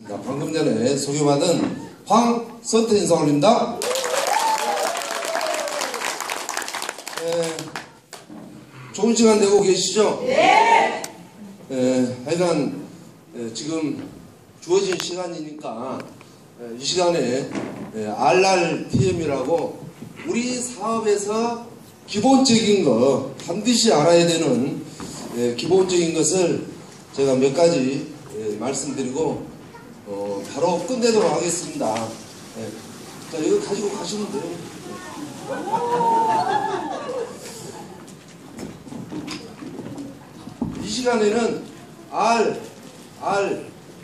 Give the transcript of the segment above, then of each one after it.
방금 전에 소개받은 황선태 인사 올립니다. 좋은 시간 되고 계시죠? 네. 하여간 지금 주어진 시간이니까 이 시간에 RRTM이라고 우리 사업에서 기본적인 거 반드시 알아야 되는 기본적인 것을 제가 몇 가지 말씀드리고 바로 끝내도록 하겠습니다. 자, 이거 가지고 가시면 돼요. 이 시간에는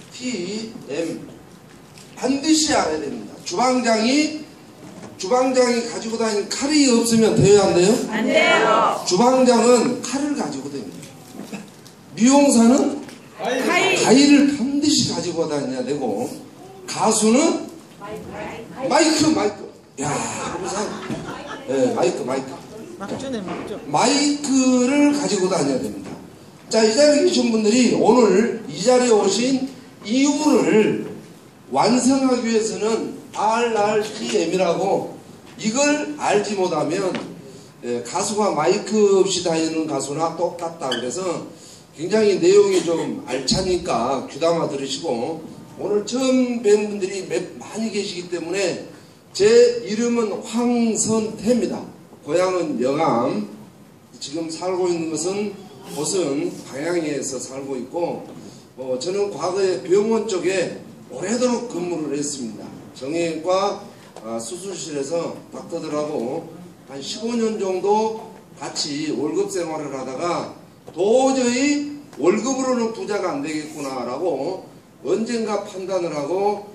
RRTM 반드시 알아야 됩니다. 주방장이 가지고 다니는 칼이 없으면 돼요, 안 돼요? 안 돼요. 주방장은 칼을 가지고 다닙니다. 미용사는 가위를 반드시 가지고 다녀야 되고, 가수는 마이크. 야, 그러면서 마이크를 가지고 다녀야 됩니다. 자, 이 자리에 계신 분들이 오늘 이 자리에 오신 이유를 완성하기 위해서는 RRTM이라고 이걸 알지 못하면 가수가 마이크 없이 다니는 가수나 똑같다. 그래서 굉장히 내용이 좀 알차니까 귀담아 들으시고, 오늘 처음 뵌 분들이 많이 계시기 때문에 제 이름은 황선태입니다. 고향은 영암, 지금 살고 있는 곳은 방향에서 살고 있고, 저는 과거에 병원 쪽에 오래도록 근무를 했습니다. 정형외과 수술실에서 닥터들하고 한 15년 정도 같이 월급 생활을 하다가 도저히 월급으로는 부자가 안 되겠구나라고 언젠가 판단을 하고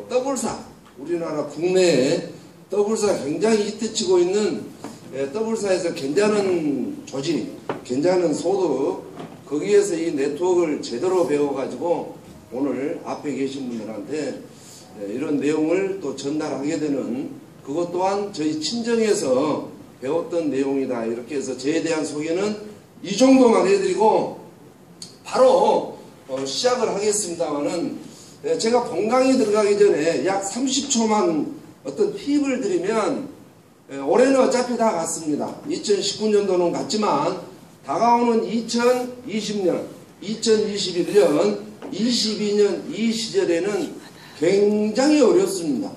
더블사, 우리나라 국내에 더블사 굉장히 히트치고 있는 더블사에서 괜찮은 조직, 괜찮은 소득, 거기에서 이 네트워크를 제대로 배워가지고 오늘 앞에 계신 분들한테 이런 내용을 또 전달하게 되는, 그것 또한 저희 친정에서 배웠던 내용이다. 이렇게 해서 저에 대한 소개는 이 정도만 해드리고 바로 시작을 하겠습니다만은, 제가 본강의 들어가기 전에 약 30초만 어떤 팁을 드리면, 올해는 어차피 다 갔습니다. 2019년도는 갔지만 다가오는 2020년, 2021년, 22년 이 시절에는 굉장히 어렵습니다.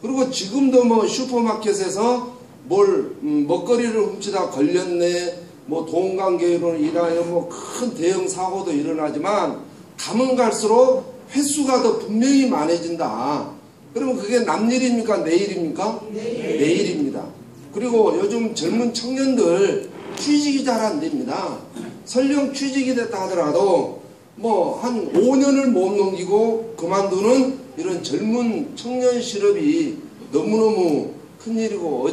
그리고 지금도 뭐 슈퍼마켓에서 먹거리를 훔치다 걸렸네, 뭐 돈 관계로 인하여 뭐 큰 대형 사고도 일어나지만 가면 갈수록 횟수가 더 분명히 많아진다. 그러면 그게 남일입니까? 내일입니까? 내일입니다. 그리고 요즘 젊은 청년들 취직이 잘 안 됩니다. 설령 취직이 됐다 하더라도 뭐 한 5년을 못 넘기고 그만두는 이런 젊은 청년 실업이 너무너무 큰일이고,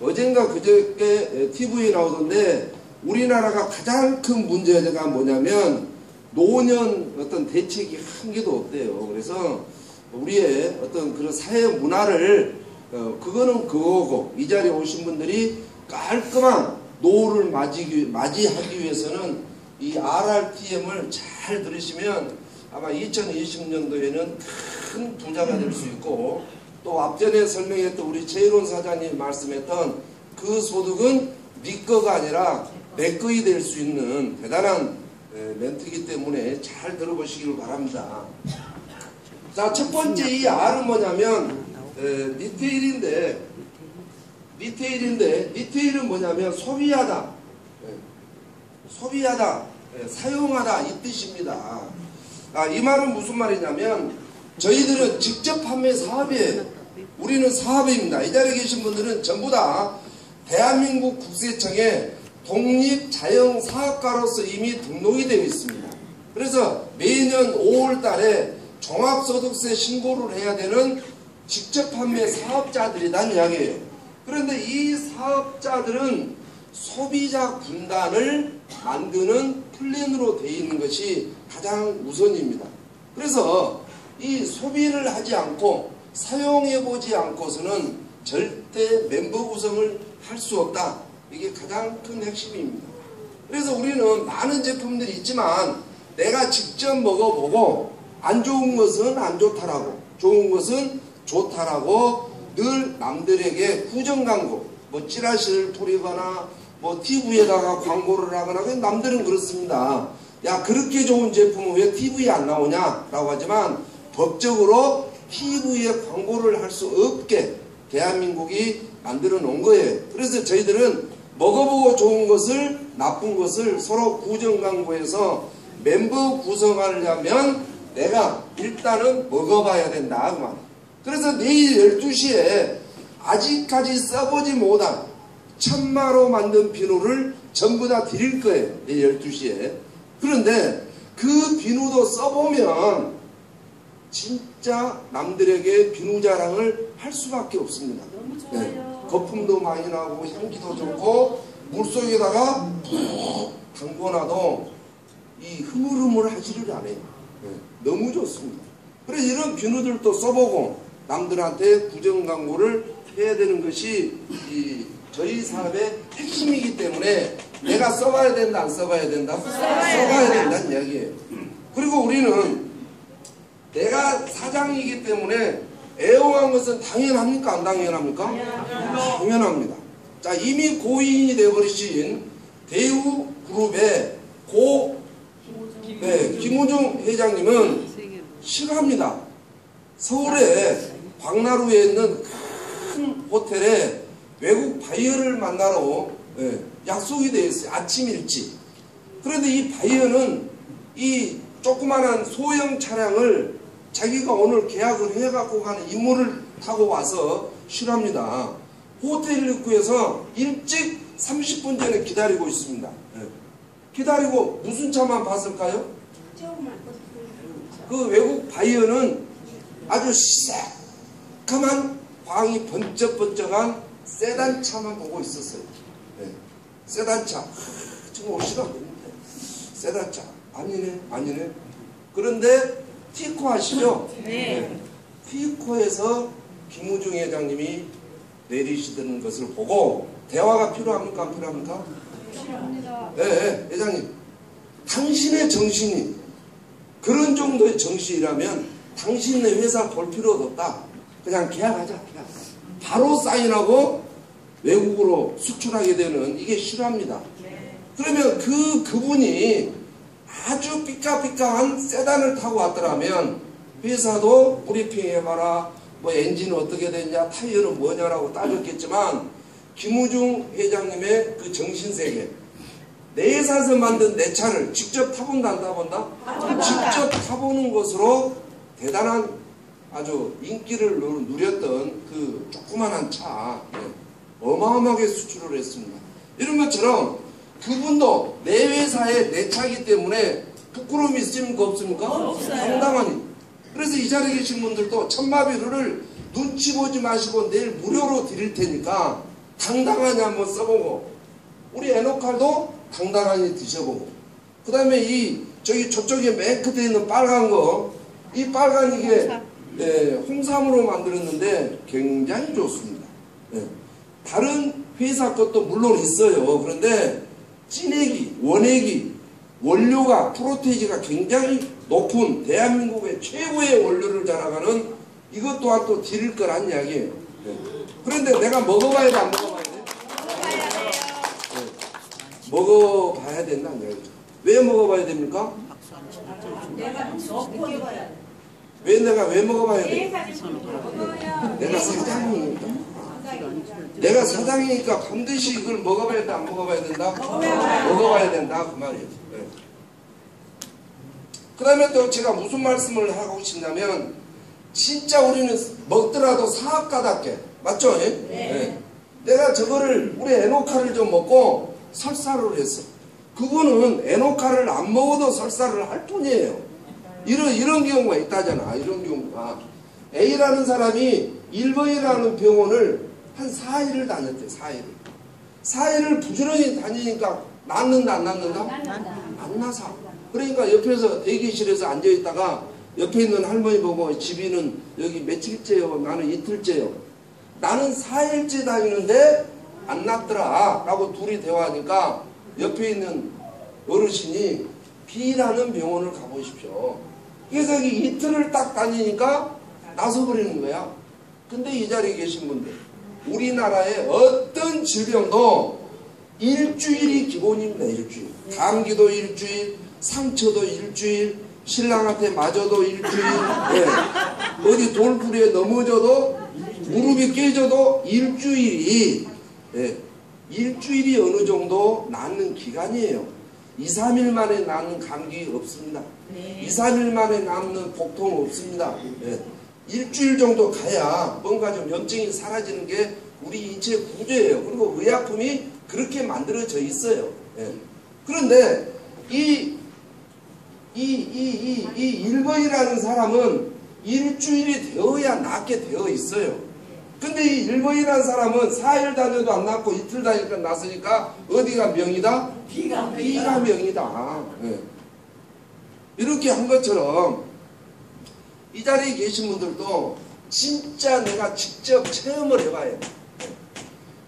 어젠가 그저께 TV에 나오던데 우리나라가 가장 큰 문제가 뭐냐면 노년 어떤 대책이 한 개도 없대요. 그래서 우리의 어떤 그런 사회 문화를 그거는 그거고, 이 자리에 오신 분들이 깔끔한 노후를 맞이하기 위해서는 이 RRTM을 잘 들으시면 아마 2020년도에는 큰 부자가 될 수 있고, 또 앞전에 설명했던 우리 최일원 사장님 말씀했던 그 소득은 네 거가 아니라 내 거이 될 수 있는 대단한 멘트이기 때문에 잘 들어보시길 바랍니다. 자, 첫 번째 이 R은 뭐냐면 리테일은 뭐냐면 소비하다, 사용하다 이 뜻입니다. 이 말은 무슨 말이냐면 저희들은 직접 판매 사업이에요. 우리는 사업입니다. 이 자리에 계신 분들은 전부 다 대한민국 국세청에 독립자영사업가로서 이미 등록이 되어 있습니다. 그래서 매년 5월 달에 종합소득세 신고를 해야 되는 직접 판매 사업자들이란 이야기예요. 그런데 이 사업자들은 소비자 군단을 만드는 플랜으로 되어 있는 것이 가장 우선입니다. 그래서 이 소비를 하지 않고 사용해보지 않고서는 절대 멤버 구성을 할 수 없다. 이게 가장 큰 핵심입니다. 그래서 우리는 많은 제품들이 있지만 내가 직접 먹어보고 안 좋은 것은 안 좋다라고, 좋은 것은 좋다라고 늘 남들에게 구정 광고, 뭐 찌라시를 뿌리거나 뭐 TV에다가 광고를 하거나, 남들은 그렇습니다. 야, 그렇게 좋은 제품은 왜 TV에 안 나오냐라고 하지만 법적으로 TV에 광고를 할 수 없게 대한민국이 만들어 놓은 거예요. 그래서 저희들은 먹어보고 좋은 것을, 나쁜 것을 서로 구정 광고해서 멤버 구성하려면 내가 일단은 먹어봐야 된다 그 말. 그래서 내일 12시에 아직까지 써보지 못한 천마로 만든 비누를 전부 다 드릴 거예요. 내일 12시에. 그런데 그 비누도 써보면 진짜 남들에게 비누 자랑을 할 수밖에 없습니다. 너무 좋아요. 네. 거품도 많이 나고 향기도 좋고 물속에다가 푹 담궈놔도 이 흐물흐물하지를 않아요. 네. 너무 좋습니다. 그래서 이런 비누들도 써보고 남들한테 구정 광고를 해야 되는 것이 저희 사업의 핵심이기 때문에 내가 써봐야 된다, 안 써봐야 된다? 써봐야 된다는 이야기예요. 그리고 우리는 내가 사장이기 때문에 애용한 것은 당연합니까? 안 당연합니까? 당연합니다. 자, 이미 고인이 되어버리신 대우그룹의 김우중 회장님은 싫어합니다. 서울에 광나루에 있는 큰 호텔에 외국 바이어를 만나러 약속이 되어 있어요. 아침 일찍. 그런데 이 바이어는 이 조그마한 소형 차량을 자기가 오늘 계약을 해갖고 가는 임무를 타고 와서 싫어합니다. 호텔 입구에서 일찍 30분 전에 기다리고 있습니다. 기다리고 무슨 차만 봤을까요? 그 외국 바이어는 아주 새까만 광이 번쩍번쩍한 세단 차만 보고 있었어요. 세단 차. 지금 옷이가 안 되는데. 세단 차. 아니네. 그런데 티코 아시죠? 네. 티코에서 김우중 회장님이 내리시는 것을 보고 대화가 필요합니까? 안 필요합니까? 필요합니다. 네, 회장님. 당신의 정신이 그런 정도의 정신이라면 당신의 회사 볼 필요도 없다. 그냥 계약하자. 바로 사인하고 외국으로 수출하게 되는 이게 싫어합니다. 그러면 그분이 아주 삐까삐까한 세단을 타고 왔더라면 회사도 브리핑해봐라, 뭐 엔진은 어떻게 됐냐, 타이어는 뭐냐라고 따졌겠지만 김우중 회장님의 그 정신세계, 내 회사에서 만든 내 차를 직접 타본다 안 타본다? 직접 타보는 것으로 대단한 아주 인기를 누렸던 그 조그만한 차 어마어마하게 수출을 했습니다. 이런 것처럼 그분도 내 회사에 내 차이기 때문에 부끄러움이 있습니까? 없습니까? 없어요. 당당하니. 그래서 이 자리에 계신 분들도 천마비누를 눈치 보지 마시고 내일 무료로 드릴 테니까 당당하니 한번 써보고, 우리 에노칼도 당당하니 드셔보고, 그 다음에 저쪽에 맨 끝에 있는 빨간 거, 이 빨간 이게 홍삼으로 만들었는데 굉장히 좋습니다. 다른 회사 것도 물론 있어요. 그런데 찐액이, 원액이, 원료가, 프로테이지가 굉장히 높은 대한민국의 최고의 원료를 자랑하는 이것 또한 또 드릴 거란 이야기예요. 그런데 내가 먹어봐야 돼, 안 먹어봐야 돼? 먹어봐야 된다는 이야기죠. 왜 먹어봐야 됩니까? 왜 먹어봐야 돼? 내가 사장이니까. 내가 사장이니까 반드시 이걸 먹어봐야 된다, 안 먹어봐야 된다? 먹어봐야 된다, 그 말이에요. 그 다음에 또 제가 무슨 말씀을 하고 싶냐면, 진짜 우리는 먹더라도 사업가답게, 맞죠? 내가 저거를, 우리 에노카를 좀 먹고 설사를 했어. 그분은 에노카를 안 먹어도 설사를 할 뿐이에요. 이런 경우가 있다잖아. 이런 경우가. A라는 사람이 일본이라는 병원을 한 4일을 다녔대. 4일을 부지런히 다니니까 낫는다 안 낫는다? 안 나서. 그러니까 옆에서 대기실에서 앉아있다가 옆에 있는 할머니 보고, 집이는 여기 며칠째요? 나는 이틀째요. 나는 4일째 다니는데 안 낫더라 라고 둘이 대화하니까 옆에 있는 어르신이 B라는 병원을 가보십시오. 그래서 이틀을 딱 다니니까 나서버리는 거야. 근데 이 자리에 계신 분들, 우리나라의 어떤 질병도 일주일이 기본입니다. 일주일. 감기도 일주일, 상처도 일주일, 신랑한테 맞아도 일주일, 예. 어디 돌부리에 넘어져도 무릎이 깨져도 일주일이, 예. 일주일이 어느 정도 낫는 기간이에요. 2, 3일 만에 낫는 감기 없습니다. 2, 3일 만에 낫는 복통 없습니다. 예. 일주일 정도 가야 뭔가 좀 염증이 사라지는 게 우리 인체 구조예요. 그리고 의약품이 그렇게 만들어져 있어요. 예. 그런데 이 일본이라는 사람은 일주일이 되어야 낫게 되어 있어요. 근데 이 일본이라는 사람은 4일 다녀도 안 낫고 이틀 다니니까 낫으니까 어디가 명이다? 비가 명이다. 예. 이렇게 한 것처럼 이 자리에 계신 분들도 진짜 내가 직접 체험을 해봐야 해.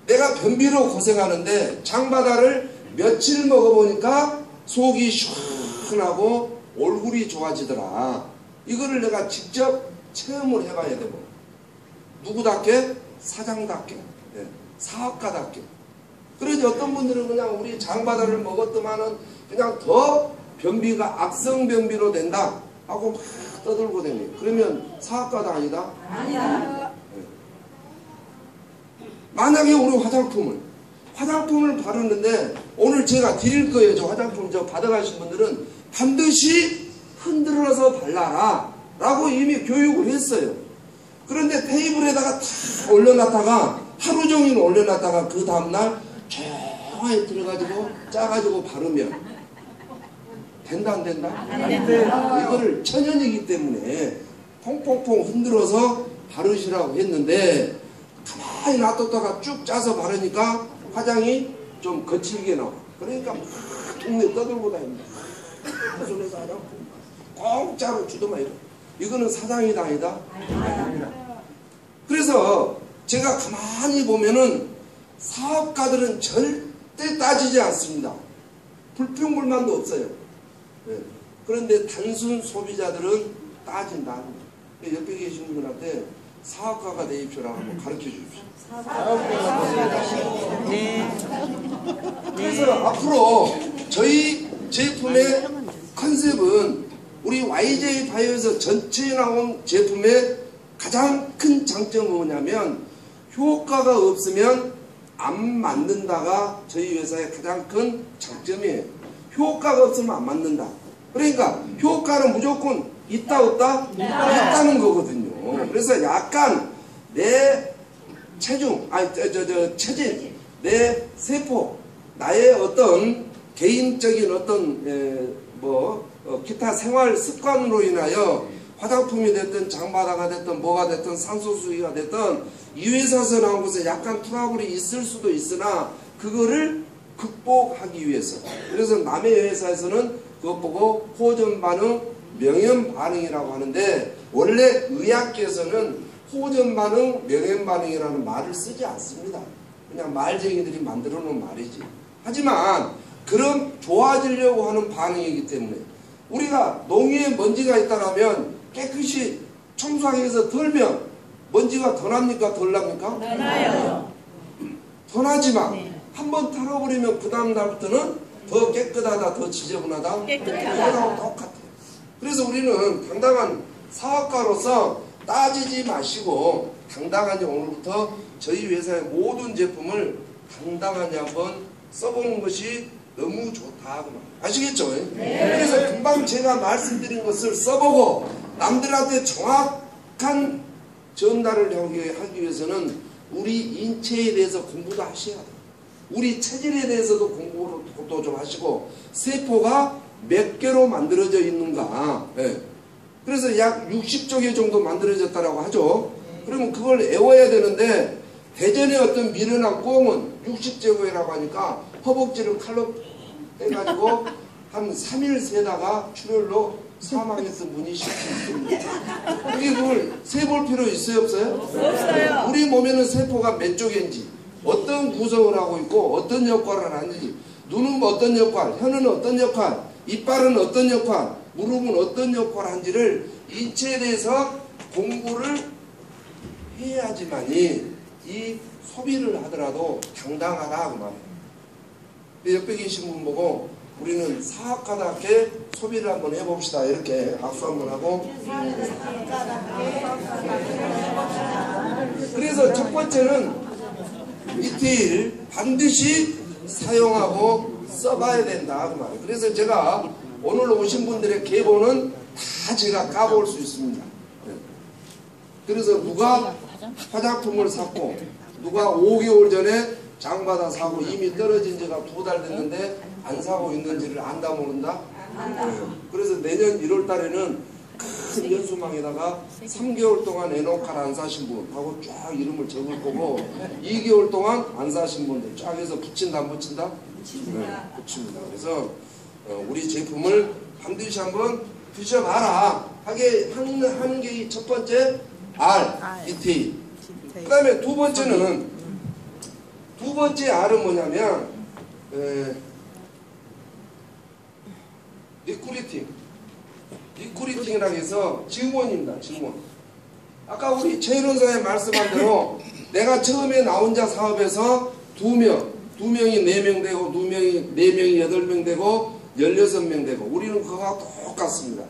내가 변비로 고생하는데 장바다를 며칠 먹어보니까 속이 시원하고 얼굴이 좋아지더라. 이거를 내가 직접 체험을 해봐야 되고, 누구답게? 사장답게, 네. 사업가답게. 그러지 어떤 분들은 그냥 우리 장바다를 먹었더만은 그냥 더 변비가 악성 변비로 된다 하고 막 떠들고 다녀요. 그러면 사업가도 아니다? 아니야. 네. 만약에 우리 화장품을 바르는데 오늘 제가 드릴 거예요. 저 화장품 저 받아가신 분들은 반드시 흔들어서 발라라 라고 이미 교육을 했어요. 그런데 테이블에다가 다 올려놨다가 하루 종일 올려놨다가 그 다음날 조용히 들어가지고 짜가지고 바르면 된다 안 된다? 안 된다. 이거를 천연이기 때문에 퐁퐁퐁 흔들어서 바르시라고 했는데 가만히 놔뒀다가 쭉 짜서 바르니까 화장이 좀 거칠게 나와. 그러니까 막 동네 떠들고 다닙니다. 손에서 화장품 공짜로 주더만 이러. 이거는 사장이다 아니다? 아니다. 그래서 제가 가만히 보면은 사업가들은 절대 따지지 않습니다. 불평불만도 없어요. 네. 그런데 단순 소비자들은 따진다. 옆에 계신 분들한테 사업가가 되십시오라고 한번 가르쳐 주십시오. 그래서 앞으로 저희 제품의 컨셉은 우리 YJ 바이오에서 전체에 나온 제품의 가장 큰 장점은 뭐냐면 효과가 없으면 안 만든다가 저희 회사의 가장 큰 장점이에요. 효과가 없으면 안 만든다. 그러니까 효과는 무조건 있다 없다? 있다는 거거든요. 그래서 약간 내 체중, 체질, 내 세포, 나의 어떤 개인적인 어떤 기타 생활 습관으로 인하여 화장품이 됐든 장바다가 됐든 뭐가 됐든 산소수기가 됐든 이 회사에서 나온 것에 약간 트러블이 있을 수도 있으나 그거를 극복하기 위해서, 그래서 남의 회사에서는 그것 보고 호전 반응, 명현 반응이라고 하는데 원래 의학계에서는 호전 반응, 명현 반응이라는 말을 쓰지 않습니다. 그냥 말쟁이들이 만들어 놓은 말이지. 하지만 그럼 좋아지려고 하는 반응이기 때문에 우리가 농위에 먼지가 있다면 깨끗이 청소하기 위해서 덜면 먼지가 더 납니까? 덜 납니까? 나요. 더 나지만 한번 털어버리면 그 다음 날부터는 더 깨끗하다, 더 지저분하다. 그거하고 똑같아요. 그래서 우리는 당당한 사업가로서 따지지 마시고 당당하게 오늘부터 저희 회사의 모든 제품을 당당하게 한번 써보는 것이 너무 좋다. 아시겠죠? 그래서 금방 제가 말씀드린 것을 써보고 남들한테 정확한 전달을 하기 위해서는 우리 인체에 대해서 공부도 하셔야 돼요. 우리 체질에 대해서도 공부도 좀 하시고 세포가 몇 개로 만들어져 있는가. 네. 그래서 약 60조 개 정도 만들어졌다고 하죠. 그러면 그걸 외워야 되는데 대전의 어떤 미련한 꽁은 60제곱이라고 하니까 허벅지를 칼로 떼가지고 한 3일 세다가 출혈로 사망했던 분이 있습니다. 우리 그걸 세볼 필요 있어요 없어요? 없어요. 우리 몸에는 세포가 몇 쪽인지 어떤 구성을 하고 있고 어떤 역할을 하는지, 눈은 어떤 역할, 혀는 어떤 역할, 이빨은 어떤 역할, 무릎은 어떤 역할을 하는지를 인체에 대해서 공부를 해야지만이 이 소비를 하더라도 당당하다 그 말이에요. 옆에 계신 분 보고 우리는 사학가답게 소비를 한번 해봅시다. 이렇게 악수 한번 하고. 그래서 첫 번째는 이틀 반드시 사용하고 써봐야 된다 그 말이에요. 그래서 제가 오늘 오신 분들의 계보는 다 제가 까볼 수 있습니다. 그래서 누가 화장품을 샀고 누가 5개월 전에 장받아 사고 이미 떨어진 지가 2달 됐는데 안 사고 있는지를 안다 모른다? 그래서 내년 1월 달에는 큰 연수망에다가 3개월 동안 에노카를 안 사신 분 하고 쫙 이름을 적을 거고 2개월 동안 안 사신 분들 쫙 해서 붙인다 안 붙인다? 네, 붙입니다. 그래서 우리 제품을 반드시 한번 드셔봐라 하는 게 첫 번째 R, ET. 그 다음에 두 번째 R은 뭐냐면 리크루팅이라고 해서 증원입니다. 증원. 아까 우리 최일원사님 말씀한 대로 내가 처음에 나 혼자 사업에서 2명이 4명 되고 4명이 8명 되고 16명 되고 우리는 그거와 똑같습니다.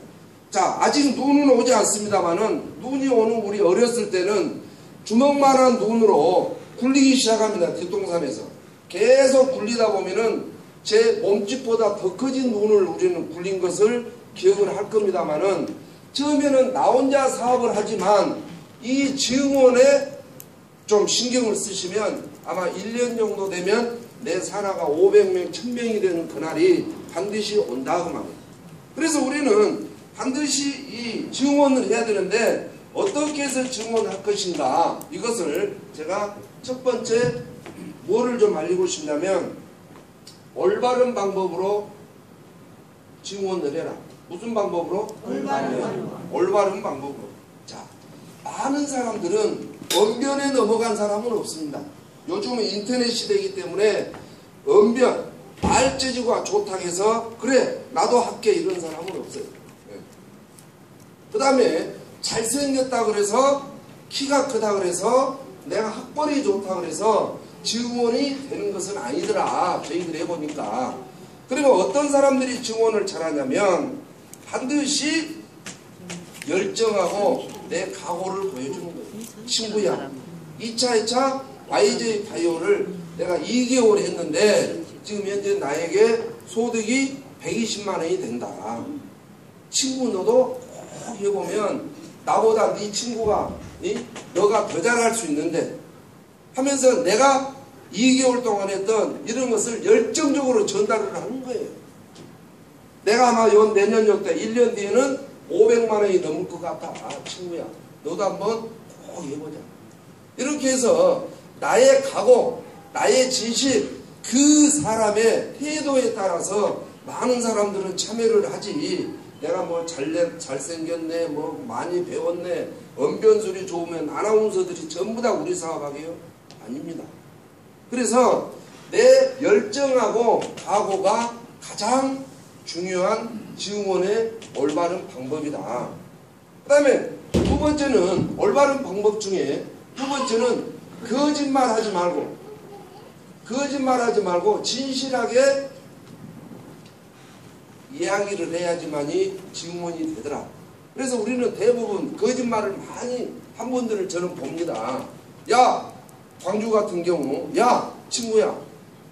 자, 아직 눈은 오지 않습니다만은 눈이 오는 우리 어렸을 때는 주먹만한 눈으로 굴리기 시작합니다. 뒷동산에서. 계속 굴리다 보면은 제 몸집보다 더 커진 눈을 우리는 굴린 것을 기억을 할 겁니다만은 처음에는 나 혼자 사업을 하지만 이 증원에 좀 신경을 쓰시면 아마 1년 정도 되면 내 산하가 500명, 1000명이 되는 그날이 반드시 온다 그 말이에요. 그래서 우리는 반드시 이 증원을 해야 되는데 어떻게 해서 증원할 것인가 이것을 제가 첫 번째 뭐를 좀 알리고 싶냐면 올바른 방법으로 증원을 해라. 무슨 방법으로? 올바른 방법으로. 자, 많은 사람들은 언변에 넘어간 사람은 없습니다. 요즘은 인터넷 시대이기 때문에 언변, 말재주가 좋다고 해서 그래 나도 할게 이런 사람은 없어요. 그 다음에 잘생겼다 그래서 키가 크다 그래서 내가 학벌이 좋다 그래서 증원이 되는 것은 아니더라. 저희들이 해보니까. 그리고 어떤 사람들이 증원을 잘하냐면 반드시 열정하고 내 각오를 보여주는 거예요. 친구야 2차 YJ 바이오를 내가 2개월 했는데 지금 현재 나에게 소득이 120만 원이 된다. 친구 너도 꼭 해보면 나보다 네 친구가 너가 더 잘할 수 있는데 하면서 내가 2개월 동안 했던 이런 것을 열정적으로 전달을 하는 거예요. 내가 아마 내년 요때 1년 뒤에는 500만 원이 넘을 것 같아. 친구야 너도 한번 꼭 해보자. 이렇게 해서 나의 각오, 나의 진실, 그 사람의 태도에 따라서 많은 사람들은 참여를 하지. 내가 뭐 잘생겼네, 뭐 많이 배웠네, 언변술이 좋으면 아나운서들이 전부 다 우리 사업하게요? 아닙니다. 그래서 내 열정하고 각오가 가장 중요한 증원의 올바른 방법이다. 그 다음에 두 번째는 올바른 방법 중에 두 번째는 거짓말하지 말고 진실하게 이야기를 해야지만이 증원이 되더라. 그래서 우리는 대부분 거짓말을 많이 한 분들을 저는 봅니다. 야 광주 같은 경우 야 친구야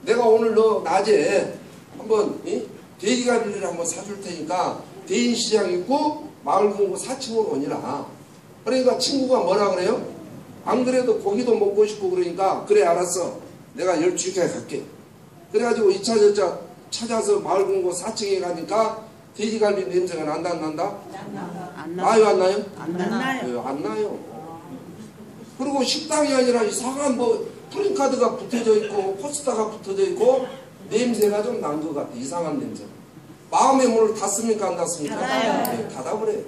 내가 오늘 너 낮에 한번 돼지갈비를 한번 사줄 테니까 대인시장 있고 마을공고 4층으로 오니라. 그러니까 친구가 뭐라 그래요? 안 그래도 고기도 먹고 싶고 그러니까 그래 알았어 내가 12시까지 갈게. 그래가지고 2차 저차 찾아서 마을공고 4층에 가니까 돼지갈비 냄새가 난다 안 난다? 나요 안 나요? 안 나요. 그리고 식당이 아니라 이상한 뭐 프린카드가 붙어져 있고 포스터가 붙어져 있고 냄새가 좀 난 것 같아. 이상한 냄새. 마음의 문을 닫습니까 안 닫습니까? 네, 닫아버려요.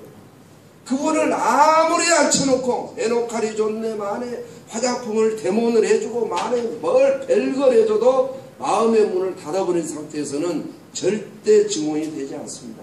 그분을 아무리 앉혀놓고 에노칼이 좋네 만에 화장품을 대문을 해주고 만에 뭘 별걸 해줘도 마음의 문을 닫아버린 상태에서는 절대 증원이 되지 않습니다.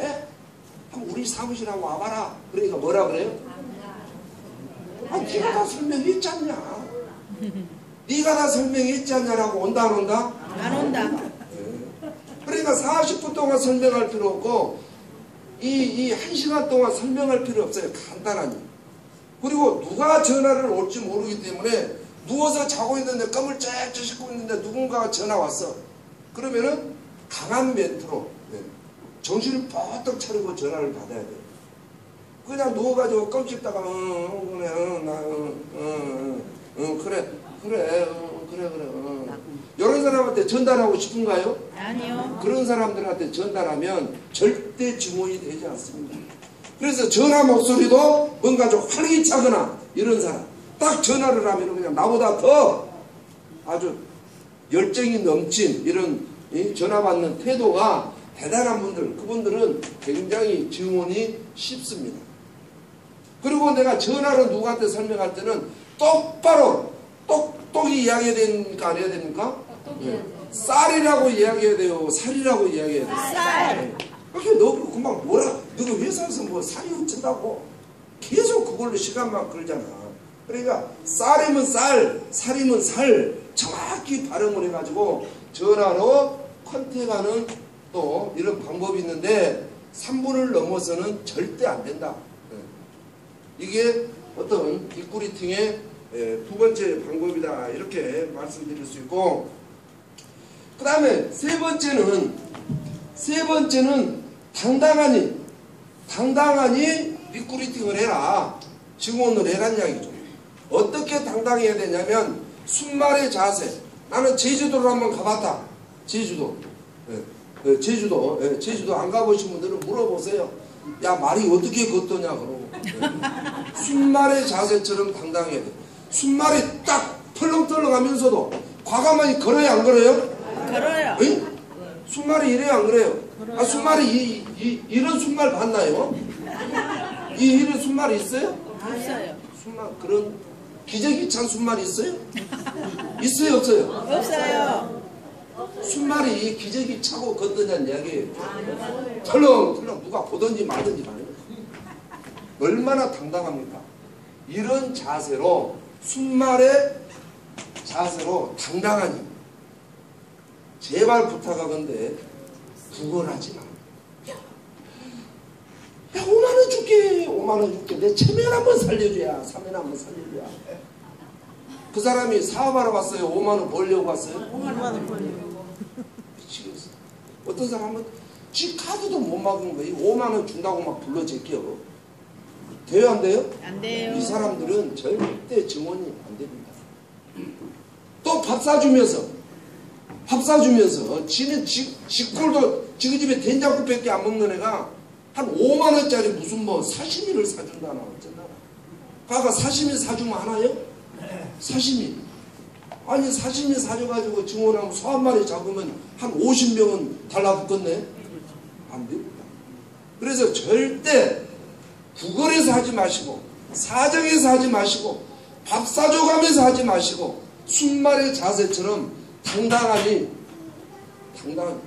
그래? 그럼 우리 사무실에 와봐라. 그러니까 뭐라 그래요? 아, 네가 다 설명했지 않냐? 네가 다 설명했지 않냐라고 온다 안 온다? 안 온다. 그러니까 40분 동안 설명할 필요 없고 이 1시간 동안 설명할 필요 없어요. 간단하니. 그리고 누가 전화를 올지 모르기 때문에 누워서 자고 있는데 껌을 쫙쫙 씻고 있는데 누군가가 전화 왔어. 그러면은 강한 멘트로 정신을 뻗떡 차리고 전화를 받아야 돼요. 그냥 누워가지고 껌 씹다가 그래 이런 사람한테 전달하고 싶은가요? 아니요. 그런 사람들한테 전달하면 절대 증오이 되지 않습니다. 그래서 전화 목소리도 뭔가 좀 활기차거나 이런 사람 딱 전화를 하면 그냥 나보다 더 아주 열정이 넘친 이런 이 전화 받는 태도가 대단한 분들, 그분들은 굉장히 증언이 쉽습니다. 그리고 내가 전화로 누구한테 설명할 때는 똑바로 똑똑히 이야기해야 됩니까? 안 해야 됩니까? 쌀이라고 이야기해야 돼요? 살이라고 이야기해야 돼요? 쌀. 그렇게 너 금방 뭐라, 너가 회사에서 뭐 살이 어쩐다고 계속 그걸로 시간만 끌잖아. 그러니까 쌀이면 쌀, 살이면 살 정확히 발음을 해가지고 전화로 컨택하는 또 이런 방법이 있는데 3분을 넘어서는 절대 안 된다. 이게 어떤 리크루팅의 두 번째 방법이다, 이렇게 말씀드릴 수 있고, 그 다음에 세 번째는 당당하니 리크루팅을 해라, 증언을 해란 이야기죠. 어떻게 당당해야 되냐면 순말의 자세. 나는 제주도를 한번 가봤다. 제주도 안 가보신 분들은 물어보세요. 야, 말이 어떻게 걷더냐 그러고. 순말의 자세처럼 당당해야 돼. 순말이 딱 펄렁펄렁하면서도 과감하게 걸어야 안 걸어요? 걸어요. 응? 순말이 이래요 안 그래요? 아, 순말이 이런 순말 봤나요? 이런 순말이 있어요? 없어요. 순말, 그런 기저귀 찬 순말이 있어요? 있어요 없어요? 없어요. 순말이 기저귀 차고 걷더냐는 이야기예요. 털렁털렁 누가 보든지 말든지 말이에요. 얼마나 당당합니까? 이런 자세로, 순말의 자세로 당당하니, 제발 부탁하건대 구걸하지 마. 야, 5만원 줄게, 5만원 줄게. 내 체면 한번 살려줘야, 사면 한번 살려줘야. 그 사람이 사업하러 갔어요? 5만원 벌려고 갔어요? 5만원 벌려고. 미치겠어. 어떤 사람은 지 카드도 못 막은 거예요. 5만원 준다고 막 불러 제껴. 돼요 안 돼요? 안 돼요. 이 사람들은 절대 증언이 안 됩니다. 또 밥 사주면서 지는 지꼴도 지그 집에 된장국밖에 안 먹는 애가 한 5만원짜리 무슨 뭐 사시미를 사준다나 어쩐다나. 가가 사시미 사주면 하나요? 사시미. 아니 사시미 사줘가지고 증언하면 소 한 마리 잡으면 한 50명은 달라붙겠네? 안 됩니다. 그래서 절대 구걸에서 하지 마시고, 사정에서 하지 마시고, 밥 사줘가면서 하지 마시고, 순말의 자세처럼 당당하니,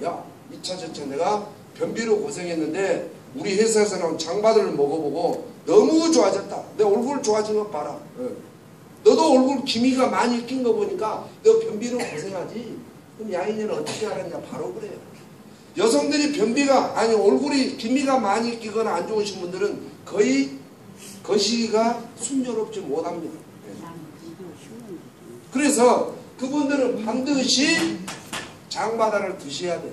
야 2차 저차 내가 변비로 고생했는데 우리 회사에서 나온 장바들을 먹어보고 너무 좋아졌다. 내 얼굴 좋아진 거 봐라. 너도 얼굴 기미가 많이 낀 거 보니까 너 변비로 고생하지. 그럼 야인이는 어떻게 알았냐? 바로 그래요. 여성들이 변비가, 아니 얼굴이 기미가 많이 끼거나 안 좋으신 분들은 거의 거시기가 순조롭지 못합니다. 그래서 그분들은 반드시 장바다를 드셔야 돼요.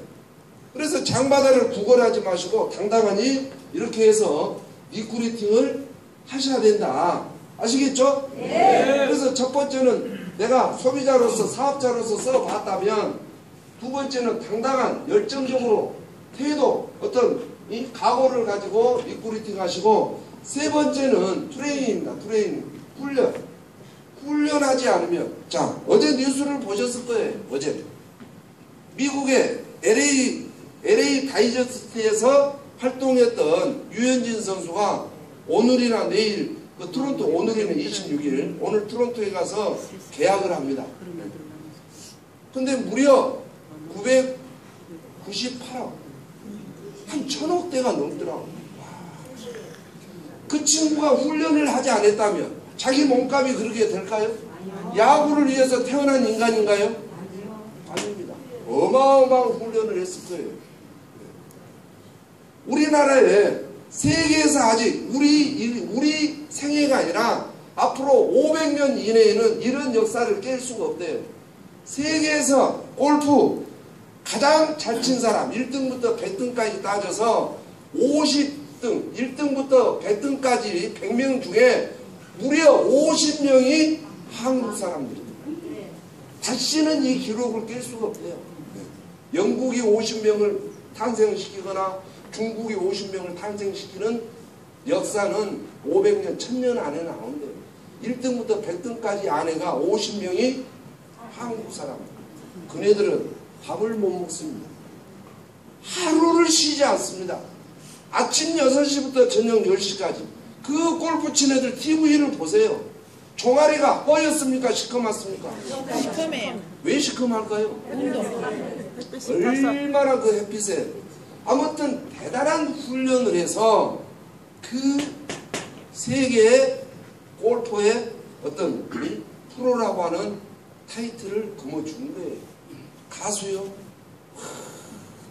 그래서 장바다를 구걸하지 마시고 당당하니 이렇게 해서 리크루팅을 하셔야 된다. 아시겠죠? 네. 그래서 첫 번째는 내가 소비자로서, 사업자로서 써봤다면, 두 번째는 당당한, 열정적으로 태도, 어떤 이 각오를 가지고 리크루팅 하시고, 세 번째는 트레이닝입니다. 트레이닝, 훈련하지 않으면, 자, 어제 뉴스를 보셨을 거예요. 어제 미국의 LA 다이저스트에서 활동했던 유현진 선수가 오늘이나 내일, 토론토, 오늘이는 26일, 오늘 토론토에 가서 계약을 합니다. 근데 무려 998억, 한 1000억대가 넘더라고. 그 친구가 훈련을 하지 않았다면 자기 몸값이 그렇게 될까요? 야구를 위해서 태어난 인간인가요? 아닙니다. 어마어마한 훈련을 했을 거예요. 우리나라에 세계에서 아직 우리 생애가 아니라 앞으로 500년 이내에는 이런 역사를 깰 수가 없대요. 세계에서 골프 가장 잘 친 사람 1등부터 100등까지 따져서 50등 1등부터 100등까지 100명 중에 무려 50명이 한국 사람들입니다. 다시는 이 기록을 깰 수가 없대요. 영국이 50명을 탄생시키거나 중국이 50명을 탄생시키는 역사는 500년, 1000년 안에 나온대요. 1등부터 100등까지 안에가 50명이 한국 사람. 그네들은 밥을 못 먹습니다. 하루를 쉬지 않습니다. 아침 6시부터 저녁 10시까지 그 골프 친 애들 TV를 보세요. 종아리가 허였습니까? 시커멓습니까? 시커매요. 왜 시커멀까요? 운동. 얼마나 그 햇빛에 아무튼 대단한 훈련을 해서 그 세계의 골프의 어떤 프로라고 하는 타이틀을 거머쥐는 거예요. 가수요?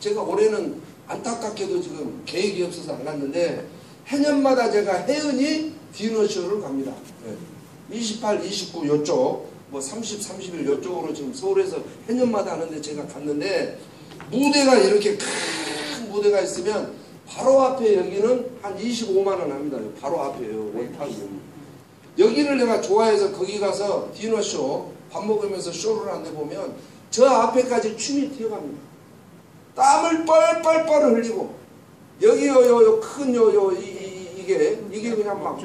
제가 올해는 안타깝게도 지금 계획이 없어서 안 갔는데 해년마다 제가 혜은이 디너쇼를 갑니다. 28, 29 요쪽 뭐 30, 31 요쪽으로 지금 서울에서 해년마다 하는데 제가 갔는데 무대가 이렇게 큰 무대가 있으면 바로 앞에 여기는 한 25만 원 합니다. 바로 앞에요. 원탕이. 여기를 내가 좋아해서 거기 가서 디너쇼 밥 먹으면서 쇼를 하는데 보면 저 앞에까지 춤이 튀어갑니다. 땀을 뻘뻘뻘 흘리고 여기 큰 이게 그냥 막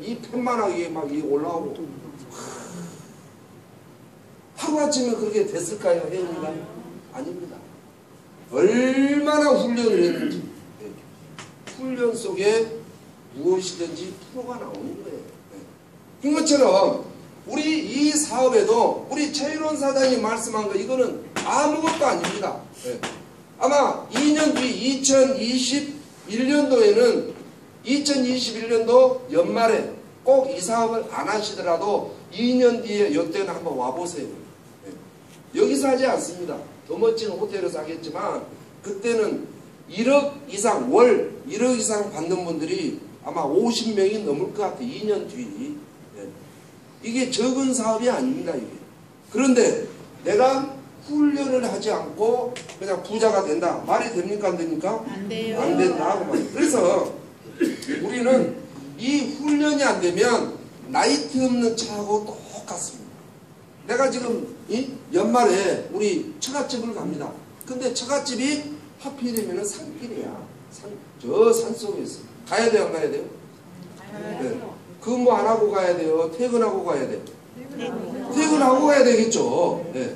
이 편만하게 막 올라오고 하루아침에 그렇게 됐을까요? 혜은이가? 아닙니다. 얼마나 훈련을 했는지 훈련 속에 무엇이든지 프로가 나오는 거예요. 이것처럼 우리 이 사업에도 우리 최일원 사장이 말씀한 거 이거는 아무것도 아닙니다. 아마 2년 뒤 2021년도에는 2021년도 연말에 꼭 이 사업을 안 하시더라도 2년 뒤에 이때는 한번 와보세요. 여기서 하지 않습니다. 더 멋진 호텔에서 하겠지만 그때는 1억 이상 월 1억 이상 받는 분들이 아마 50명이 넘을 것 같아요. 2년 뒤. 이게 적은 사업이 아닙니다. 이게. 그런데 내가 훈련을 하지 않고 그냥 부자가 된다. 말이 됩니까? 안 됩니까? 안 돼요. 안 된다. 하고 말이에요. 그래서 우리는 이 훈련이 안 되면 나이트 없는 차하고 똑같습니다. 내가 지금 연말에 우리 처갓집을 갑니다. 근데 처갓집이 하필이면 산길이야. 저 산속에 있어. 가야 돼요? 안 가야 돼요? 네. 근무 안 하고 가야 돼요? 퇴근하고 가야 돼요? 퇴근하고 가야 되겠죠. 네.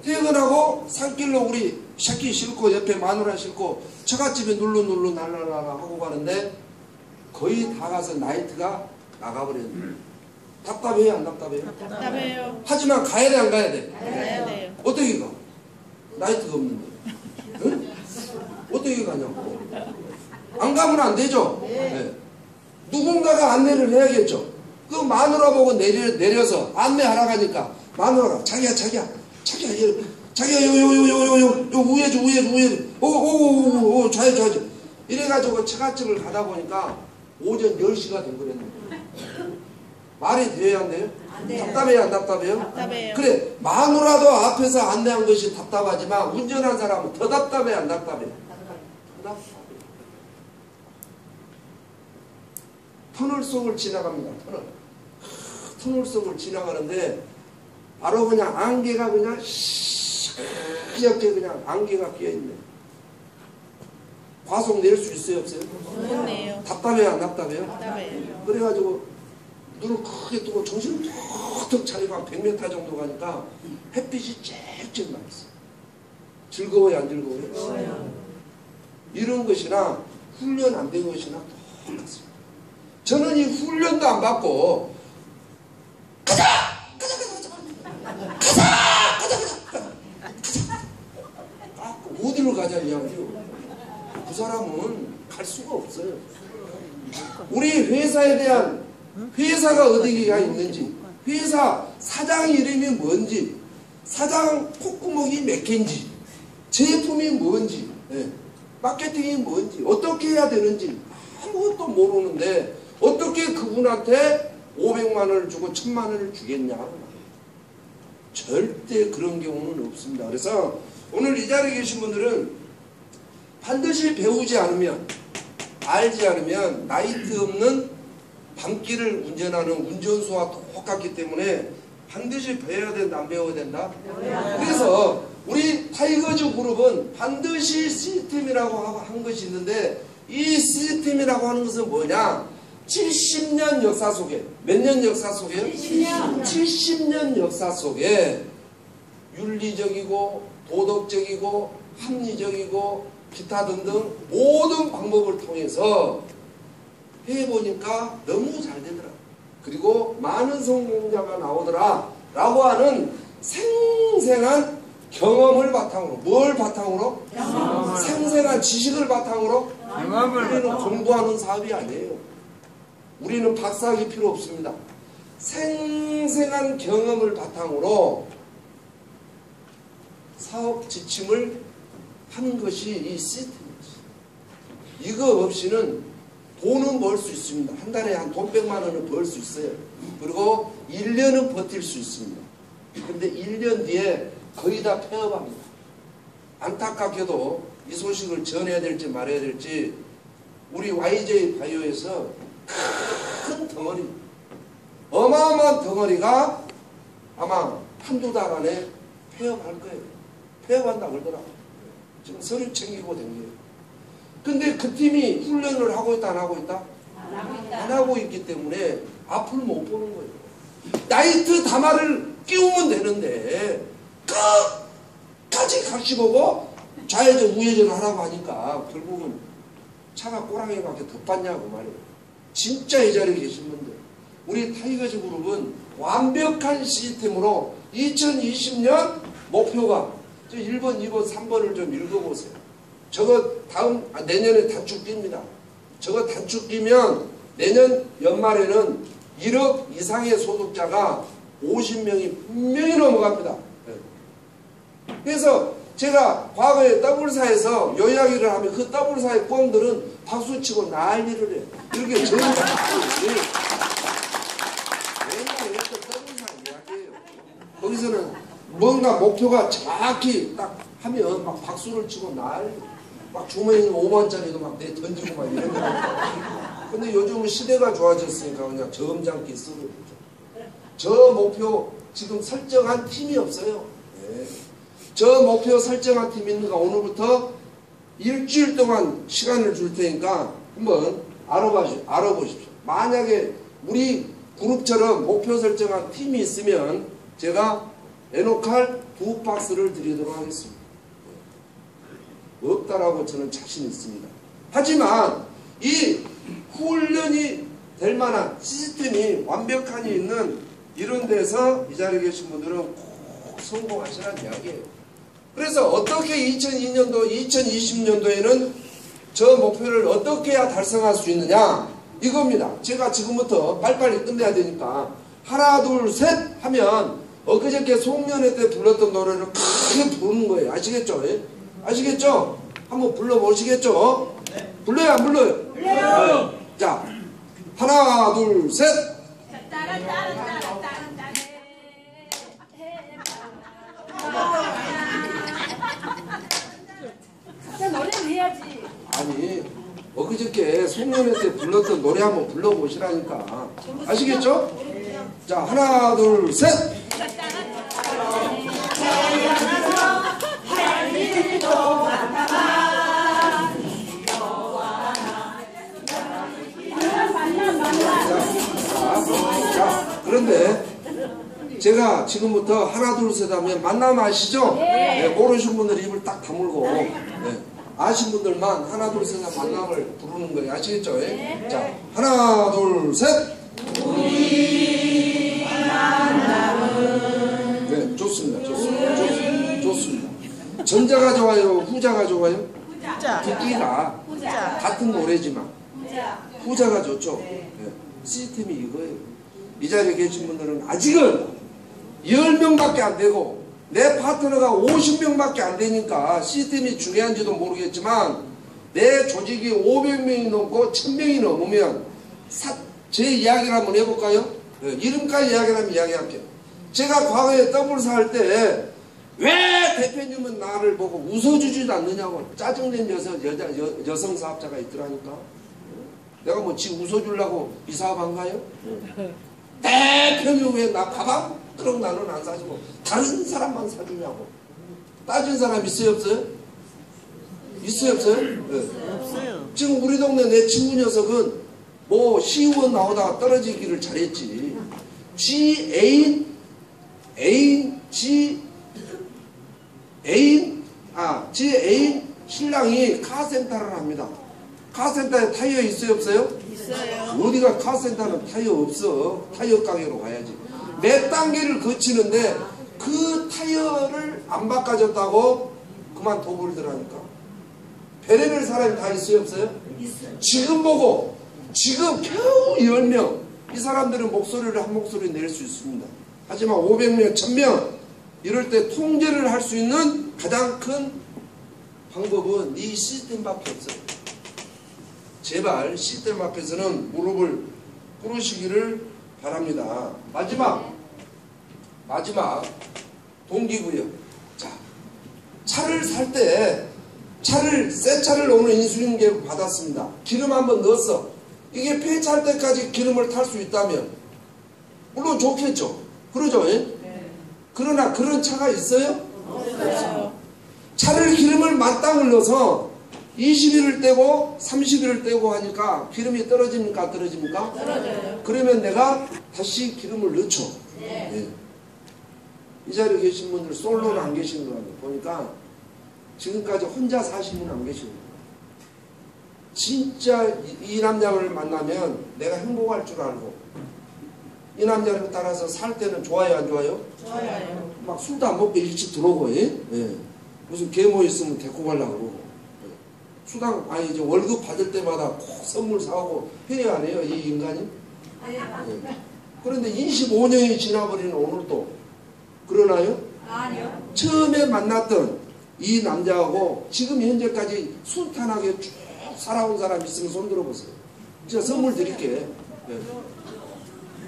퇴근하고 산길로 우리 새끼 싣고 옆에 마누라 싣고 처갓집에 눌러 날라라 하고 가는데 거의 다 가서 나이트가 나가버렸네. 답답해요? 안 답답해요? 답답해요. 하지만 가야 돼? 안 가야 돼? 가야 돼요. 어떻게 가? 나이트가 없는데. 응? 어떻게 가냐고. 안 가면 안 되죠? 네. 누군가가 안내를 해야겠죠. 그 마누라 보고 내려서 안내하러 가니까 마누라가 자기야 요 우회주 오 좌회주 이래가지고 처갓집을 가다 보니까 오전 10시가 돼버렸네. 말이 돼야 안 돼요? 안 돼요. 답답해요? 안 답답해요? 답답해요. 그래 마누라도 앞에서 안내한 것이 답답하지만 운전한 사람은 더 답답해? 안 답답해요? 답답해. 터널 속을 지나갑니다. 터널 속을 지나가는데 바로 그냥 안개가 그냥 시작게 그냥 안개가 끼어있네. 과속 낼 수 있어요? 없어요? 좋네요. 답답해요? 안 답답해요? 답답해요. 그래가지고 눈을 크게 뜨고 정신을 툭툭 차리고 한 100m 정도 가니까 햇빛이 쨍쨍 나있어요. 즐거워요? 안 즐거워요? 이런 것이나 훈련 안 된 것이나 똑같습니다. 저는 이 훈련도 안 받고 가자! 어디로 가자 이야기요. 그 사람은 갈 수가 없어요. 우리 회사에 대한 회사가 어디가 있는지, 회사 사장 이름이 뭔지, 사장 콧구멍이 몇 개인지, 제품이 뭔지, 마케팅이 뭔지, 어떻게 해야 되는지 아무것도 모르는데 어떻게 그분한테 500만 원을 주고 1000만 원을 주겠냐. 절대 그런 경우는 없습니다. 그래서 오늘 이 자리에 계신 분들은 반드시 배우지 않으면, 알지 않으면 나이트 없는 밤길을 운전하는 운전수와 똑같기 때문에 반드시 배워야 된다, 안 배워야 된다? 그래서 우리 타이거즈 그룹은 반드시 시스템이라고 한 것이 있는데 이 시스템이라고 하는 것은 뭐냐? 70년 역사 속에, 몇 년 역사 속에요? 70년 역사 속에 윤리적이고 도덕적이고 합리적이고 기타 등등 모든 방법을 통해서 해보니까 너무 잘 되더라. 그리고 많은 성공자가 나오더라 라고 하는 생생한 경험을 바탕으로, 뭘 바탕으로? 생생한 지식을 바탕으로. 우리는 공부하는 사업이 아니에요. 우리는 박사학위 필요 없습니다. 생생한 경험을 바탕으로 사업 지침을 하는 것이 이 시스템이지. 이거 없이는 돈은 벌 수 있습니다. 한 달에 한 돈 100만 원은 벌 수 있어요. 그리고 1년은 버틸 수 있습니다. 근데 1년 뒤에 거의 다 폐업합니다. 안타깝게도 이 소식을 전해야 될지 말아야 될지 우리 YJ 바이오에서 큰 덩어리, 어마어마한 덩어리가 아마 한두 달 안에 폐업할 거예요. 폐업한다고 그러더라고요. 지금 서류 챙기고 댕겨요. 근데 그 팀이 훈련을 하고 있다 안 하고 있다? 안 하고 있기 때문에 앞을 못 보는 거예요. 나이트 다마를 끼우면 되는데 끝까지 같이 보고 좌회전 우회전을 하라고 하니까 결국은 차가 꼬랑이밖에 더 빠냐고 말이에요. 진짜 이 자리에 계신 분들, 우리 타이거즈 그룹은 완벽한 시스템으로 2020년 목표가 저 1번, 2번, 3번을 좀 읽어보세요. 저거 내년에 단축 깁니다. 저거 단축 끼면 내년 연말에는 1억 이상의 소득자가 50명이 분명히 넘어갑니다. 그래서 제가 과거에 더블사에서 요 이야기를 하면 그 더블사의 꽁들은 박수치고 난리를 해요. 이렇게 저희가 맨날 했던 더블사 이야기예요. 거기서는 뭔가 목표가 정확히 딱 하면 막 박수를 치고 막 주머니에 있는 5만원짜리도 막 내 던지고 막 이런 거. 근데 요즘은 시대가 좋아졌으니까 그냥 점잖게 쓰고 있죠. 저 목표 지금 설정한 팀이 없어요. 네. 저 목표 설정한 팀이 있는가 오늘부터 일주일 동안 시간을 줄 테니까 한번 알아보십시오. 만약에 우리 그룹처럼 목표 설정한 팀이 있으면 제가 에노칼 2박스를 드리도록 하겠습니다. 없다라고 저는 자신 있습니다. 하지만 이 훈련이 될 만한 시스템이 완벽하니 있는 이런 데서 이 자리에 계신 분들은 꼭 성공하시라는 이야기예요. 그래서 어떻게 2002년도, 2020년도에는 저 목표를 어떻게 해야 달성할 수 있느냐 이겁니다. 제가 지금부터 빨리빨리 끝내야 되니까 하나 둘 셋 하면 엊그저께 송년회 때 불렀던 노래를 크게 부르는 거예요. 아시겠죠? 아시겠죠? 한번 불러보시겠죠? 네. 불러요 안 불러요? 불러요. 자 하나 둘 셋. 노래를 해야지. 아니 엊그저께 송년회 때 불렀던 노래 한번 불러보시라니까. 아시겠죠? 자 하나 둘 셋. 자, 그런데 제가 지금부터 하나 둘 셋 하면 만남 아시죠? 네, 모르신 분들은 입을 딱 다물고 네, 아신 분들만 하나 둘 셋 하면 만남을 부르는 거예요. 아시겠죠? 네. 자 하나 둘 셋. 우리 만남은 네 좋습니다. 좋습니다. 전자가 좋아요? 후자가 좋아요? 후자. 듣기가 후자. 같은 노래지만 후자가 좋죠. 네. 시스템이 이거예요. 이 자리에 계신 분들은 아직은 10명밖에 안 되고 내 파트너가 50명밖에 안 되니까 시스템이 중요한지도 모르겠지만 내 조직이 500명이 넘고 1000명이 넘으면 제 이야기를 한번 해볼까요? 네, 이름까지 이야기를 하면 이야기할게요. 제가 과거에 더블사 할 때 왜 대표님은 나를 보고 웃어주지도 않느냐고 짜증낸 여성 사업자가 있더라니까. 내가 뭐 지 웃어주려고 이 사업한가요? 대표님 왜 나 가방? 그럼 나는 안 사주고 다른 사람만 사주냐고. 따진 사람 있어요 없어요? 있어요 없어요? 네. 없어요. 지금 우리 동네 내 친구 녀석은 뭐 시의원 나오다가 떨어지기를 잘했지. G 제 애인 신랑이 카센터를 합니다. 카센터에 타이어 있어요, 없어요? 있어요. 어디가 카센터는 타이어 없어. 타이어 가게로 가야지. 몇 단계를 거치는데 그 타이어를 안 바꿔줬다고 그만 도굴더라니까. 별의별 사람이 다 있어요, 없어요? 있어요. 지금 보고 지금 겨우 10명 이 사람들은 목소리를 한 목소리 낼 수 있습니다. 하지만 500명, 1000명 이럴 때 통제를 할 수 있는 가장 큰 방법은 이 시스템밖에 없어요. 제발 시스템 앞에서는 무릎을 꿇으시기를 바랍니다. 마지막 동기부여. 자, 차를 살 때 새 차를 오늘 인수인계를 받았습니다. 기름 한번 넣었어. 이게 폐차할 때까지 기름을 탈 수 있다면 물론 좋겠죠. 그러죠? 예? 그러나 그런 차가 있어요? 없어요. 차를 기름을 만땅을 넣어서 20일을 떼고 30일을 떼고 하니까 기름이 떨어집니까? 떨어집니까? 떨어져요. 그러면 내가 다시 기름을 넣죠. 예. 이 자리에 계신 분들 솔로는 안 계시는 거 같아요. 보니까 지금까지 혼자 사신 분은 안 계시는 거예요. 진짜 이 남자를 만나면 내가 행복할 줄 알고 이 남자를 따라서 살 때는 좋아요, 안 좋아요? 좋아요. 막 술도 안 먹고 일찍 들어오고, 예? 예. 무슨 계모 있으면 데리고 가려고 그러고. 수당, 아니, 이제 월급 받을 때마다 꼭 선물 사오고 해야 안 해요, 이 인간이? 예. 그런데 25년이 지나버리는 오늘도 그러나요? 아니요. 처음에 만났던 이 남자하고 지금 현재까지 순탄하게 쭉 살아온 사람 있으면 손 들어보세요. 제가 선물 드릴게. 예.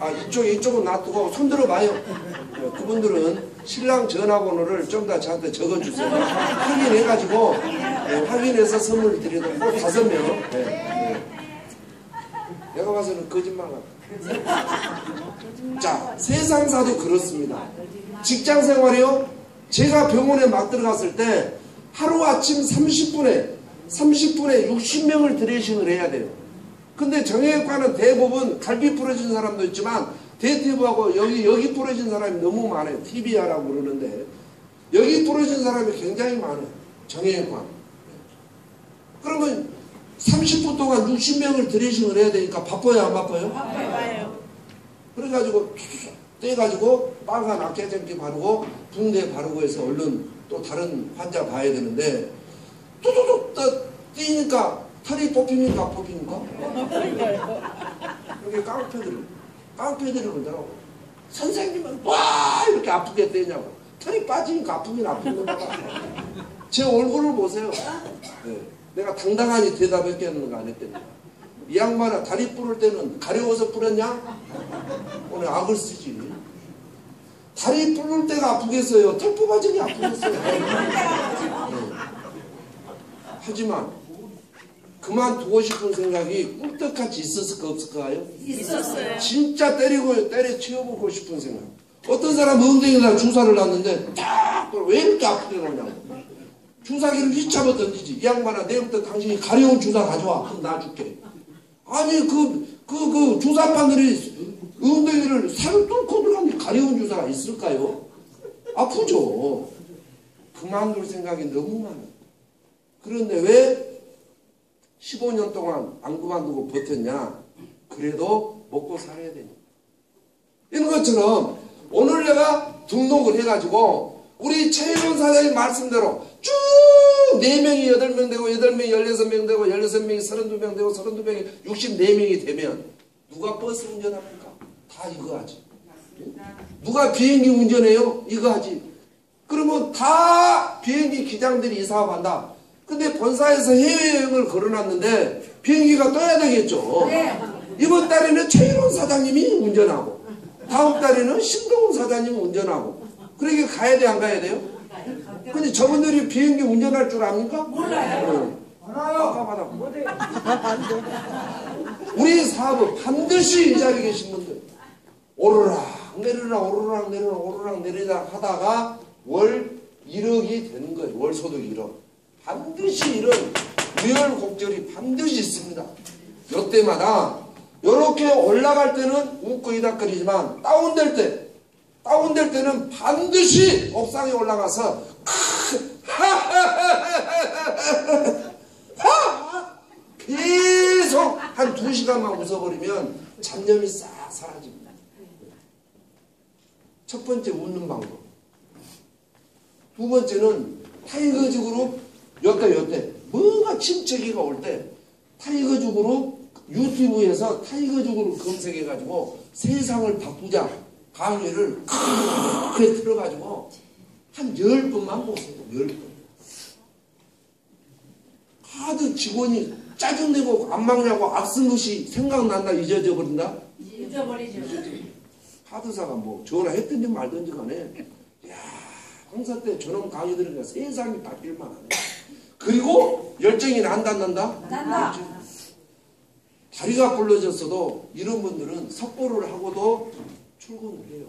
아, 이쪽은 놔두고 손 들어봐요. 예, 그분들은 신랑 전화번호를 좀 더 저한테 적어주세요. 확인해가지고, 확인해서 선물 드리도록 꼭 5명. 내가 봐서는 거짓말 같아. 자, 세상사도 그렇습니다. 직장 생활이요? 제가 병원에 막 들어갔을 때 하루아침 30분에 60명을 드레싱을 해야 돼요. 근데 정형외과는 대부분 갈비 부러진 사람도 있지만 대퇴부하고 여기 부러진 사람이 너무 많아요. TBR라고 그러는데 여기 부러진 사람이 굉장히 많아요. 정형외과. 그러면 30분 동안 60명을 드레싱을 해야 되니까 바빠요, 안 바빠요? 바빠요. 그래가지고 떼가지고 빨간 악재점기 바르고 붕대 바르고 해서 얼른 또 다른 환자 봐야 되는데 뚜두둑 떼니까 털이 뽑힙니까? 뽑힙니까? 여기 깡패들이 그러더라고. 선생님은 와 이렇게 아프게 떼냐고. 털이 빠지니까 아프긴 아픈 거다. 제 얼굴을 보세요. 네. 내가 당당하게 대답했겠는 거 안 했겠냐. 이 양반아 다리 부를 때는 가려워서 부렸냐? 오늘 악을 쓰지. 다리 부를 때가 아프겠어요? 털 뽑아지니 아프겠어요? 네. 하지만 그만두고 싶은 생각이 꿀떡같이 있었을까 없을까요? 있었어요. 진짜 때려치워보고 싶은 생각. 어떤 사람 엉덩이에다 주사를 놨는데 왜 이렇게 아프게 나오냐고. 주사기를 휘잡아 던지지. 이 양반아 내일부터 당신이 가려운 주사 가져와. 그럼 놔줄게. 아니 그 주사바늘이 엉덩이를 살을 뚫고 들어가는 가려운 주사가 있을까요? 아프죠. 그만둘 생각이 너무 많아요. 그런데 왜 15년 동안 안 그만두고 버텼냐? 그래도 먹고 살아야 되니까. 이런 것처럼 오늘 내가 등록을 해가지고 우리 최일원 사장님 말씀대로 쭉 4명이 8명 되고 8명이 16명 되고 16명이 32명 되고 32명이 64명이 되면 누가 버스 운전합니까? 다 이거 하지. 누가 비행기 운전해요? 이거 하지. 그러면 다 비행기 기장들이 이 사업한다. 근데 본사에서 해외여행을 걸어놨는데 비행기가 떠야 되겠죠. 이번 달에는 최일원 사장님이 운전하고 다음 달에는 신동훈 사장님이 운전하고 그러게 가야 돼 안 가야 돼요? 근데 저분들이 비행기 운전할 줄 압니까? 몰라요. 알아요. 우리 사업은 반드시 이 자리에 계신 분들 오르락 내리락 오르락 내리락 오르락 내리락 하다가 월 1억이 되는 거예요. 월 소득 1억. 반드시 이런 우여곡절이 반드시 있습니다. 이때마다 이렇게 올라갈 때는 웃고 이닥거리지만 다운될 때는 반드시 옥상에 올라가서 시간만 웃어버리면 잡념이 싹 사라집니다. 첫 번째 웃는 방법. 두 번째는 타이거즈 그룹 여태 뭔가 침체기가 올 때 타이거즈 그룹 유튜브에서 타이거즈 그룹 검색해가지고 세상을 바꾸자 강의를 크게 틀어가지고 한 10번만 보세요. 10번. 하도 직원이 짜증내고 안 막냐고 악쓴 것이 생각난다 잊어져 버린다? 잊어버리죠. 카드사가 뭐 전화했든지 말든지 간에 야 강사 때 저놈 강의 들으니까 세상이 바뀔만 하네. 그리고 열정이 난다 안 난다? 난다. 다리가 부러졌어도 이런 분들은 석고를 하고도 출근을 해요.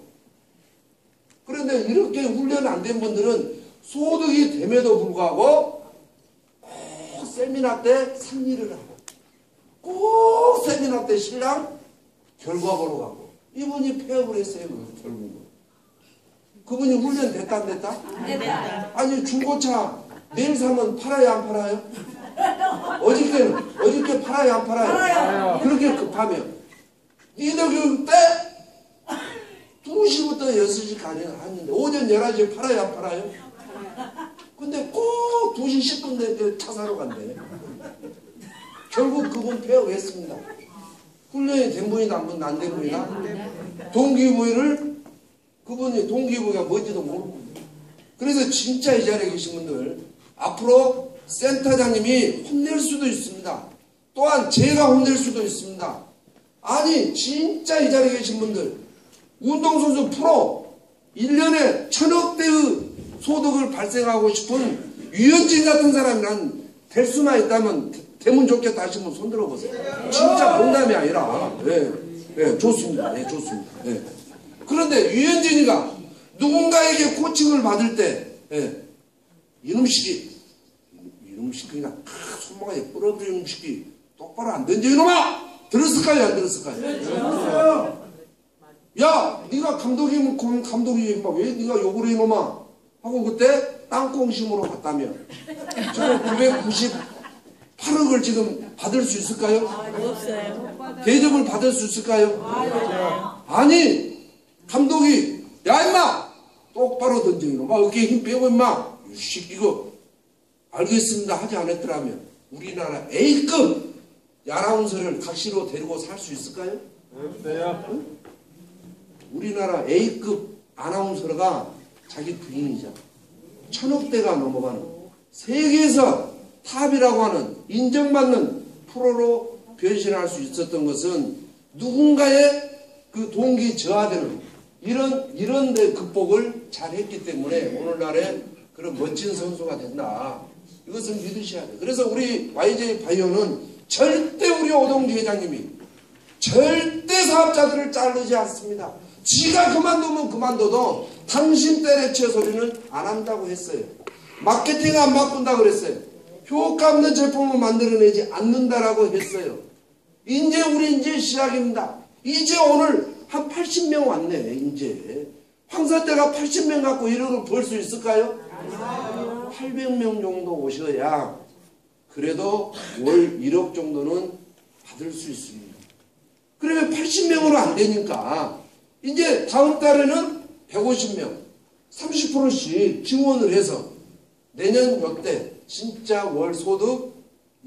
그런데 이렇게 훈련 안 된 분들은 소득이 됨에도 불구하고 꼭 세미나 때 상의를 하고 꼭 세미나 때 신랑 결과 보러 가고 이분이 폐업을 했어요. 결국은. 그분이 훈련 됐다 안 됐다? 안 된다. 아니 중고차 내일 사면 팔아요 안 팔아요? 어저께 팔아요 안 팔아요? 팔아요. 그렇게 급하면 리더 교육 때 2시부터 6시까지 하는데 오전 11시에 팔아요 안 팔아요? 근데 꼭 2시 10분 때 차 사러 간대. 결국 그분 폐업했습니다. 훈련이 된 분이다 안 된 분이다? 동기부여를 그분이 동기부여가 뭔지도 모르고. 그래서 진짜 이 자리에 계신 분들 앞으로 센터장님이 혼낼 수도 있습니다. 또한 제가 혼낼 수도 있습니다. 아니 진짜 이 자리에 계신 분들 운동선수 프로 1년에 1000억대의 소득을 발생하고 싶은 유현진 같은 사람이 난 될 수만 있다면 되면 좋겠다 하시면 손 들어보세요. 진짜 농담이 아니라 좋습니다. 좋습니다. 그런데 유현진이가 누군가에게 코칭을 받을 때 이놈식이 그냥 손모가지 부러뜨리는 이놈식이 똑바로 안 던져 이놈아! 들었을까요 안 들었을까요? 야 네가 감독이면 감독이 왜 네가 욕을 해 이놈아 하고 그때 땅콩심으로 갔다며 저 998억을 지금 받을 수 있을까요? 없어요. 대접을 받을 수 있을까요? 아니 감독이 야 임마 똑바로 던져 이놈아 어깨에 힘 빼고 임마 이거 알겠습니다 하지 않았더라면 우리나라 A급 아나운서를 각시로 데리고 살 수 있을까요? 없어요. 우리나라 A급 아나운서가 자기 부인이자 1000억대가 넘어가는 세계에서 탑이라고 하는 인정받는 프로로 변신할 수 있었던 것은 누군가의 그 동기 저하되는 이런 데 극복을 잘 했기 때문에 오늘날에 그런 멋진 선수가 된다. 이것은 믿으셔야 돼요. 그래서 우리 YJ 바이오는 절대 우리 오동주 회장님이 절대 사업자들을 자르지 않습니다. 지가 그만두면 그만둬도 당신 때려쳐 소리는 안 한다고 했어요. 마케팅 안 바꾼다 그랬어요. 효과 없는 제품을 만들어내지 않는다라고 했어요. 이제 시작입니다. 이제 오늘 한 80명 왔네. 이제 황사태가 80명 갖고 1억을 벌 수 있을까요? 800명 정도 오셔야 그래도 월 1억 정도는 받을 수 있습니다. 그러면 80명으로 안 되니까 이제 다음 달에는 150명 30%씩 지원을 해서 내년 요때 진짜 월 소득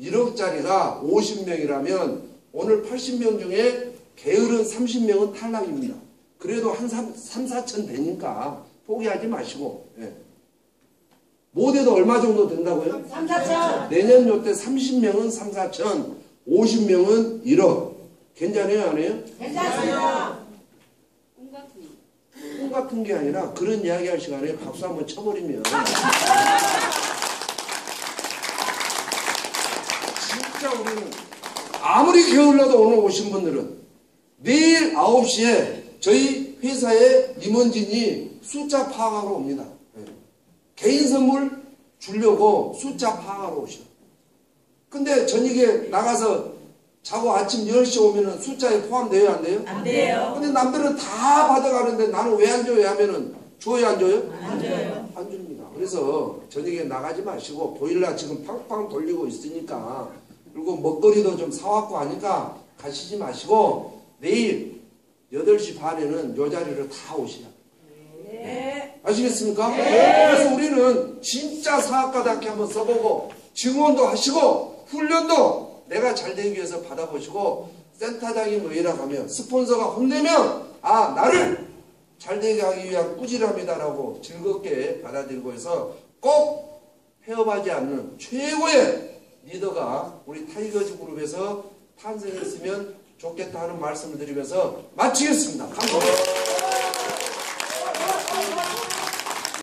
1억짜리가 50명이라면 오늘 80명 중에 게으른 30명은 탈락입니다. 그래도 한 3, 4천 되니까 포기하지 마시고 못해도 얼마 정도 된다고요? 3, 4천. 내년 요때 30명은 3, 4천 50명은 1억 괜찮아요 안 해요? 괜찮습니다. 꿈 같은 게 아니라 그런 이야기 할 시간에 박수 한번 쳐버리면 진짜 우리는 아무리 게을러도 오늘 오신 분들은 내일 9시에 저희 회사에 임원진이 숫자 파악하러 옵니다. 개인 선물 주려고 숫자 파악하러 오셔. 근데 저녁에 나가서 자고 아침 10시 오면은 숫자에 포함돼요 안 돼요? 안 돼요. 근데 남들은 다 받아가는데 나는 왜 안 줘요 하면은 줘요 안 줘요? 안 줘요. 안 줍니다. 그래서 저녁에 나가지 마시고 보일러 지금 팡팡 돌리고 있으니까 그리고 먹거리도 좀 사왔고 하니까 가시지 마시고 내일 8시 반에는 요 자리로 다 오시라. 네. 아시겠습니까? 그래서 우리는 진짜 사학과답게 한번 써보고 증언도 하시고 훈련도 내가 잘 되기 위해서 받아보시고 센터장이 너희랑 하면 스폰서가 혼내면 아 나를 잘 되게 하기 위한 꾸지람이다라고 즐겁게 받아들이고 해서 꼭 폐업하지 않는 최고의 리더가 우리 타이거즈 그룹에서 탄생했으면 좋겠다 하는 말씀을 드리면서 마치겠습니다. 감사합니다.